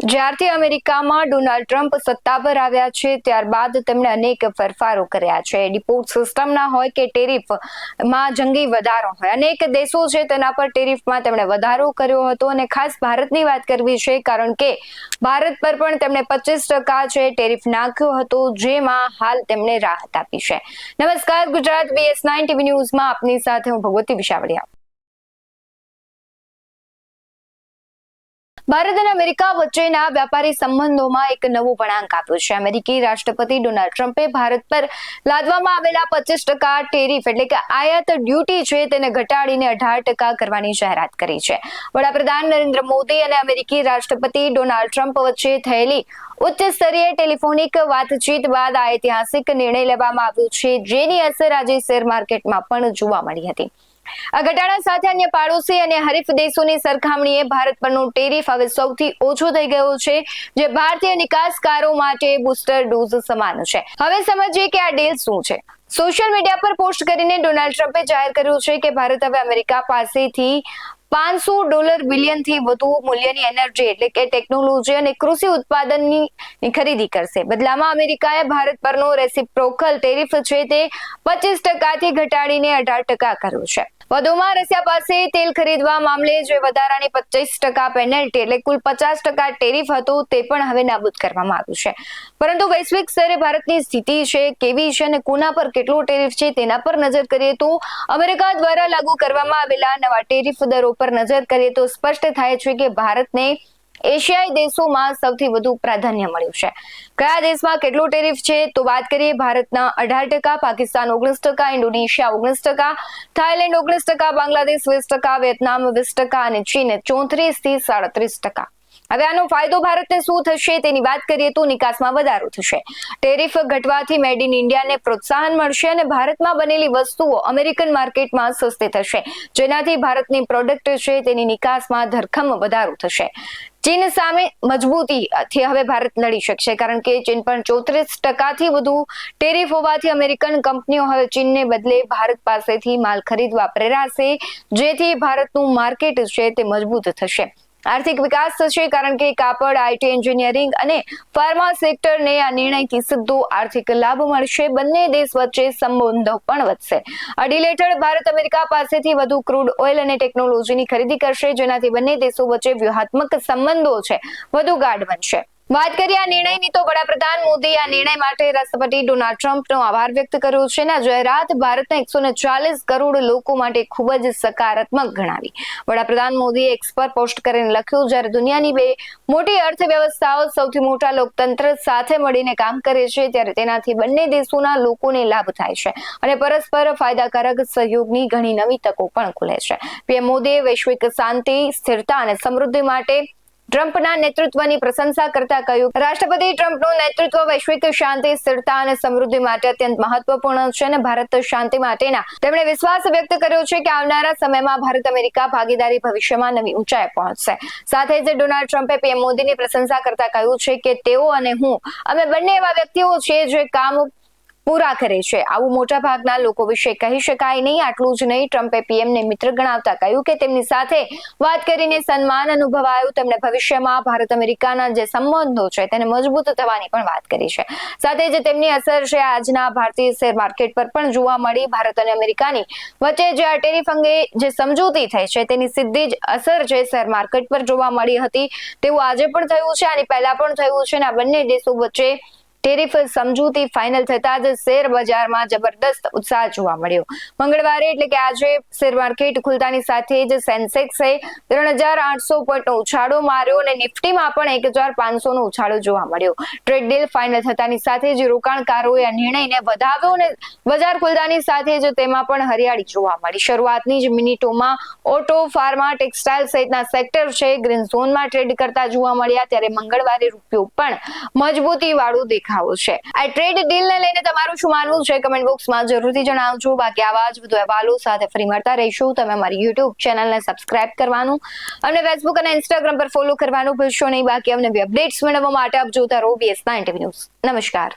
જ્યારથી અમેરિકામાં Donald Trump સત્તા પર આવ્યા છે ત્યારબાદ તેમણે અનેક ફેરફારો કર્યા છે. ડિપોર્ટ સિસ્ટમના હોય કે ટેરિફમાં જંગી વધારો હોય, અનેક દેશો છે તેના પર ટેરિફમાં તેમણે વધારો કર્યો હતો અને ખાસ ભારતની વાત કરવી છે કારણ કે ભારત પર પણ તેમણે 25% છે ટેરિફ નાખ્યો હતો, જેમાં હાલ તેમણે રાહત આપી છે. નમસ્કાર, ગુજરાત BS9 TV ન્યૂઝમાં આપની સાથે હું ભગવતી વિશાવડિયા. ભારત અને અમેરિકા વચ્ચેના વ્યાપારી સંબંધોમાં એક નવો વળાંક આવ્યો છે. અમેરિકી રાષ્ટ્રપતિ ડોનાલ્ડ ટ્રમ્પે ભારત પર લાદવામાં આવેલા 25% ટેરિફ એટલે કે આયાત ડ્યુટી છે તેને ઘટાડીને 18% કરવાની જાહેરાત કરી છે. વડાપ્રધાન નરેન્દ્ર મોદી અને અમેરિકી રાષ્ટ્રપતિ ડોનાલ્ડ ટ્રમ્પ વચ્ચે થયેલી ઉચ્ચ સ્તરીય ટેલિફોનિક વાતચીત બાદ આ ઐતિહાસિક નિર્ણય લેવામાં આવ્યો છે, જેની અસર આજે શેર માર્કેટમાં પણ જોવા મળી હતી. આ ઘટાડા સાથે અન્ય પાડોશી અને હરીફ દેશોની સરખામણીએ ભારત પરનો ટેરિફ હવે સૌથી ઓછો થઈ ગયો છે, જે ભારતીય નિકાસકારો માટે બૂસ્ટર ડોઝ સમાન છે. હવે સમજીએ કે આ ડીલ શું છે. સોશિયલ મીડિયા પર પોસ્ટ કરીને ડોનાલ્ડ ટ્રમ્પે જાહેર કર્યું છે કે ભારત હવે અમેરિકા પાસેથી $500 બિલિયનથી વધુ મૂલ્યની એનર્જી એટલે કે ટેકનોલોજી અને કૃષિ ઉત્પાદનની ખરીદી કરશે. બદલામાં અમેરિકાએ ભારત પરનો રેસિપ્રોકલ ટેરિફ છે તે 25%થી ઘટાડીને 18% કર્યો છે. વધુમાં રશિયા પાસે તેલ ખરીદવા મામલે જે વધારાની 25% પેનલ્ટી એટલે કુલ 50% ટેરિફ હતો તે પણ હવે નાબૂદ કરવામાં આવ્યું છે. પરંતુ વૈશ્વિક સ્તરે ભારતની સ્થિતિ છે કેવી છે અને કોના પર કેટલો ટેરિફ છે તેના પર નજર કરીએ તો અમેરિકા દ્વારા લાગુ કરવામાં આવેલા નવા ટેરિફ દરો પર નજર કરીએ તો સ્પષ્ટ થાય છે કે ભારતને એશિયાઈ દેશોમાં સૌથી વધુ પ્રાધાન્ય મળ્યું છે. કયા દેશમાં કેટલો ટેરિફ છે તો વાત કરીએ. ભારતના 18%, Pakistan 19%, Indonesia 19%, Thailand 19%, Bangladesh 20%, Vietnam 20% અને ચીન 34% થી 37%. હવે આનો ફાયદો ભારતને શું થશે તેની વાત કરીએ તો નિકાસમાં વધારો થશે. ટેરિફ ઘટવાથી મેડ ઇન ઇન્ડિયાને પ્રોત્સાહન મળશે અને ભારતમાં બનેલી વસ્તુઓ અમેરિકન માર્કેટમાં સસ્તી થશે, જેનાથી ભારતની પ્રોડક્ટ છે તેની નિકાસમાં ધરખમ વધારો થશે. ચીન સામે મજબૂતીથી હવે ભારત લડી શકશે કારણ કે ચીન પણ 34%થી વધુ ટેરિફ હોવાથી અમેરિકન કંપનીઓ હવે ચીનને બદલે ભારત પાસેથી માલ ખરીદવા પ્રેરાશે, જેથી ભારતનું માર્કેટ છે તે મજબૂત થશે. આર્થિક વિકાસ થશે કારણ કે કાપડ, IT, એન્જિનિયરિંગ અને ફાર્મા સેક્ટરને આ નિર્ણયથી સીધો આર્થિક લાભ મળશે. બંને દેશ વચ્ચે સંબંધો પણ વધશે. આ ડીલ હેઠળ ભારત અમેરિકા પાસેથી વધુ ક્રૂડ ઓઇલ અને ટેકનોલોજીની ખરીદી કરશે, જેનાથી બંને દેશો વચ્ચે વ્યૂહાત્મક સંબંધો છે વધુ ગાઢ બનશે. વાત કરીએ આ નિર્ણયની તો વડાપ્રધાન મોદી આ નિર્ણય માટે રાષ્ટ્રપતિ ડોનાલ્ડ ટ્રમ્પનો આભાર વ્યક્ત કર્યો છે અને આ જાહેરાત ભારતના 140 કરોડ લોકો માટે ખૂબ જ સકારાત્મક ગણાવી. વડાપ્રધાન મોદીએ એક્સ પર પોસ્ટ કરીને લખ્યું, જ્યારે દુનિયાની બે મોટી અર્થવ્યવસ્થાઓ સૌથી મોટા લોકતંત્ર સાથે મળીને કામ કરે છે ત્યારે તેનાથી બંને દેશોના લોકોને લાભ થાય છે અને પરસ્પર ફાયદાકારક સહયોગની ઘણી નવી તકો પણ ખુલે છે. PM મોદીએ વૈશ્વિક શાંતિ, સ્થિરતા અને સમૃદ્ધિ માટે ટ્રમ્પના નેતૃત્વની પ્રશંસા કરતા કહ્યું, રાષ્ટ્રપતિ ટ્રમ્પનું નેતૃત્વ વૈશ્વિક શાંતિ, સ્થિરતા અને સમૃદ્ધિ માટે અત્યંત મહત્વપૂર્ણ છે અને ભારત શાંતિ માટેના તેમણે વિશ્વાસ વ્યક્ત કર્યો છે કે આવનારા સમયમાં ભારત અમેરિકા ભાગીદારી ભવિષ્યમાં નવી ઊંચાઈ પહોંચશે. સાથે જ ડોનાલ્ડ ટ્રમ્પે PM મોદીની પ્રશંસા કરતા કહ્યું છે કે તેઓ અને હું અમે બંને એવા વ્યક્તિઓ છીએ જે કામ પૂરા કરે છે. આવું મોટા ભાગના લોકો વિશે કહી શકાય નહીં. આટલું જ નહીં, ટ્રમ્પે PMને મિત્ર ગણાવતા કહ્યું કે તેમની સાથે વાત કરીને સન્માન અનુભવાયું. તેમણે ભવિષ્યમાં ભારત અમેરિકાના જે સંબંધો છે તેને મજબૂત થવાની પણ વાત કરી છે. સાથે જ તેમની અસર છે આજના ભારતીય શેર માર્કેટ પર પણ જોવા મળી. ભારત અને અમેરિકાની વચ્ચે જે આ ટેરિફ અંગે જે સમજૂતી થઈ છે તેની સીધી જ અસર છે શેર માર્કેટ પર જોવા મળી હતી, તેવું આજે પણ થયું છે, આની પહેલા પણ થયું છે અને આ બંને દેશો વચ્ચે ટેરિફ સમજૂતી ફાઇનલ થતા જ શેર બજારમાં જબરદસ્ત ઉત્સાહ જોવા મળ્યો. મંગળવારે એટલે કે આજે શેર માર્કેટ ખુલતાની સાથે જ સેન્સેક્સે 3800 પોઈન્ટનો ઉછાળો માર્યો અને નિફ્ટીમાં પણ 1500નો ઉછાળો જોવા મળ્યો. ટ્રેડ ડીલ ફાઇનલ થતાની સાથે જ રોકાણકારોએ આ નિર્ણયને વધાવ્યો અને બજાર ખુલતાની સાથે જ તેમાં પણ હરિયાળી જોવા મળી. શરૂઆતની જ મિનિટોમાં ઓટો, ફાર્મા, ટેક્સટાઇલ સહિતના સેક્ટર છે ગ્રીન ઝોનમાં ટ્રેડ કરતા જોવા મળ્યા, ત્યારે મંગળવારે રૂપિયો પણ મજબૂતી વાળું દેખાય છે. આ ટ્રેડ ડીલને લઈને તમારું શું માનવું છે કમેન્ટ બોક્સમાં જરૂરથી જણાવજો. બાકી આવા જ વધુ અહેવાલો સાથે ફરી મળતા રહીશું. તમે અમારી YouTube ચેનલને સબસ્ક્રાઇબ કરવાનું અને Facebook અને Instagram પર ફોલો કરવાનું ભૂલશો નહીં. બાકી અમને અપડેટ્સ મેળવવા માટે આપ જોતા રહો BS9 TV ન્યૂઝ. નમસ્કાર.